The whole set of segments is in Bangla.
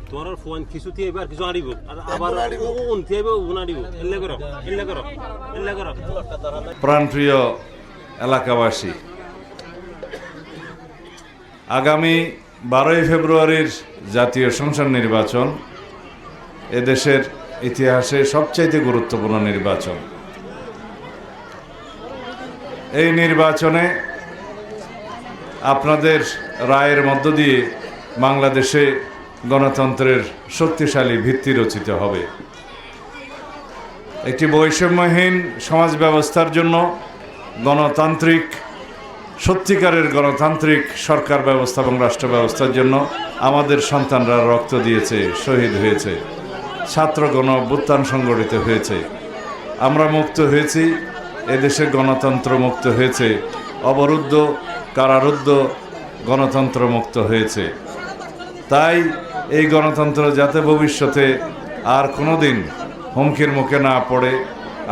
তোমার ফোন কিছুতে এবার কিছু আড়িব আবার উনতে আইব উনাড়িব এল্লে করো এল্লে করো এল্লে করো। প্রাণপ্রিয় এলাকাবাসী, আগামী 12ই ফেব্রুয়ারির জাতীয় সংসদ নির্বাচন এদেশের ইতিহাসে সবচাইতে গুরুত্বপূর্ণ নির্বাচন। এই নির্বাচনে আপনাদের রায়ের মধ্য দিয়ে বাংলাদেশে গণতন্ত্রের শক্তিশালী ভিত্তি রচিত হবে। একটি বৈষম্যহীন সমাজ ব্যবস্থার জন্য গণতান্ত্রিক, সত্যিকারের গণতান্ত্রিক সরকার ব্যবস্থা এবং রাষ্ট্র ব্যবস্থার জন্য আমাদের সন্তানরা রক্ত দিয়েছে, শহীদ হয়েছে, ছাত্র গণ অভ্যুত্থান সংগঠিত হয়েছে, আমরা মুক্ত হয়েছি, এদেশে গণতন্ত্র মুক্ত হয়েছে, অবরুদ্ধ কারারুদ্ধ গণতন্ত্র মুক্ত হয়েছে। তাই এই গণতন্ত্র যাতে ভবিষ্যতে আর কোনো দিন হুমকির মুখে না পড়ে,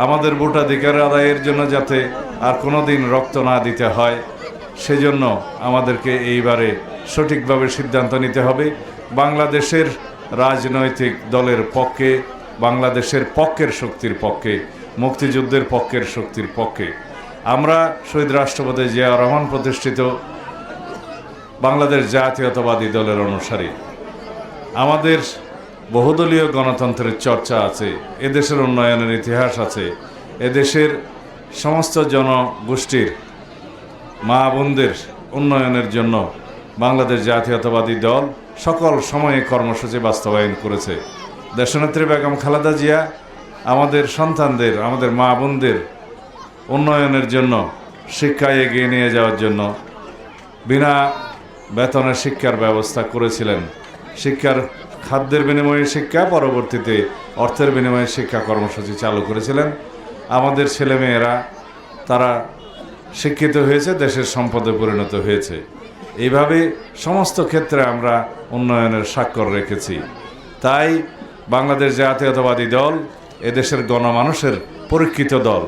আমাদের ভোটাধিকার আদায়ের জন্য যাতে আর কোনো দিন রক্ত না দিতে হয়, সেজন্য আমাদেরকে এইবারে সঠিকভাবে সিদ্ধান্ত নিতে হবে। বাংলাদেশের রাজনৈতিক দলের পক্ষে, বাংলাদেশের পক্ষের শক্তির পক্ষে, মুক্তিযুদ্ধের পক্ষের শক্তির পক্ষে আমরা শহীদ রাষ্ট্রপতি জিয়া রহমান প্রতিষ্ঠিত বাংলাদেশ জাতীয়তাবাদী দলের অনুসারী। আমাদের বহুদলীয় গণতন্ত্রের চর্চা আছে, এদেশের উন্নয়নের ইতিহাস আছে, এদেশের সমস্ত জনগোষ্ঠীর মা বোনদের উন্নয়নের জন্য বাংলাদেশ জাতীয়তাবাদী দল সকল সময়ে কর্মসূচি বাস্তবায়ন করেছে। দেশনেত্রী বেগম খালেদা জিয়া আমাদের সন্তানদের, আমাদের মা বোনদের উন্নয়নের জন্য, শিক্ষায় এগিয়ে নিয়ে যাওয়ার জন্য বিনা বেতনের শিক্ষার ব্যবস্থা করেছিলেন। শিক্ষার খাদ্যের বিনিময়ে শিক্ষা, পরবর্তীতে অর্থের বিনিময়ে শিক্ষা কর্মসূচি চালু করেছিলেন। আমাদের ছেলেমেয়েরা তারা শিক্ষিত হয়েছে, দেশের সম্পদে পরিণত হয়েছে। এইভাবে সমস্ত ক্ষেত্রে আমরা উন্নয়নের স্বাক্ষর রেখেছি। তাই বাংলাদেশ জাতীয়তাবাদী দল এদেশের গণমানুষের পরীক্ষিত দল,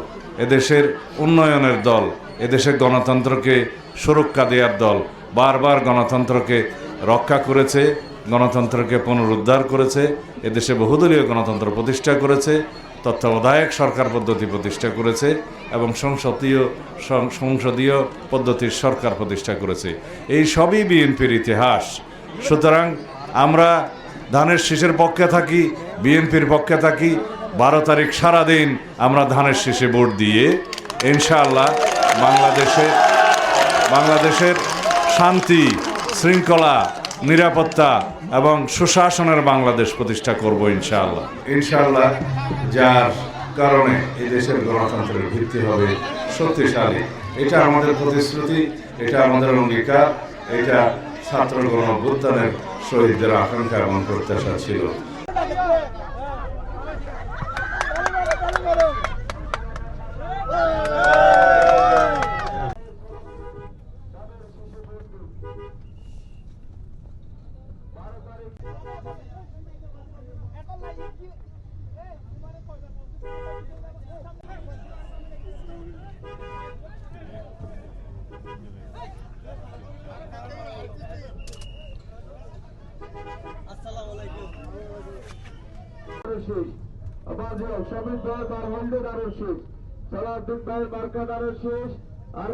এদেশের উন্নয়নের দল, এদেশের গণতন্ত্রকে সুরক্ষা দেওয়ার দল। বারবার গণতন্ত্রকে রক্ষা করেছে, গণতন্ত্রকে পুনরুদ্ধার করেছে, এদেশে বহুদলীয় গণতন্ত্র প্রতিষ্ঠা করেছে, তত্ত্বাবধায়ক সরকার পদ্ধতি প্রতিষ্ঠা করেছে এবং সংসদীয় পদ্ধতির সরকার প্রতিষ্ঠা করেছে। এই সবই বিএনপির ইতিহাস। সুতরাং আমরা ধানের শীষের পক্ষে থাকি, বিএনপির পক্ষে থাকি। 12 তারিখ সারাদিন আমরা ধানের শীষে ভোট দিয়ে ইনশাআল্লাহ বাংলাদেশের শান্তি, শৃঙ্খলা, নিরাপত্তা এবং সুশাসনের বাংলাদেশ প্রতিষ্ঠা করব ইনশাআল্লাহ, যার কারণে এই দেশের গণতন্ত্রের ভিত্তি হবে শক্তিশালী। এটা আমাদের প্রতিশ্রুতি, এটা আমাদের অঙ্গীকার, এটা ছাত্র গণ অভ্যুত্থানের শহীদদের আকাঙ্ক্ষা এবং প্রত্যাশা ছিল। সমিত তার হলদে দারুর শেষ, সালাউদ্দিন ভাইয়ের মার্কা দারুর শেষ, আর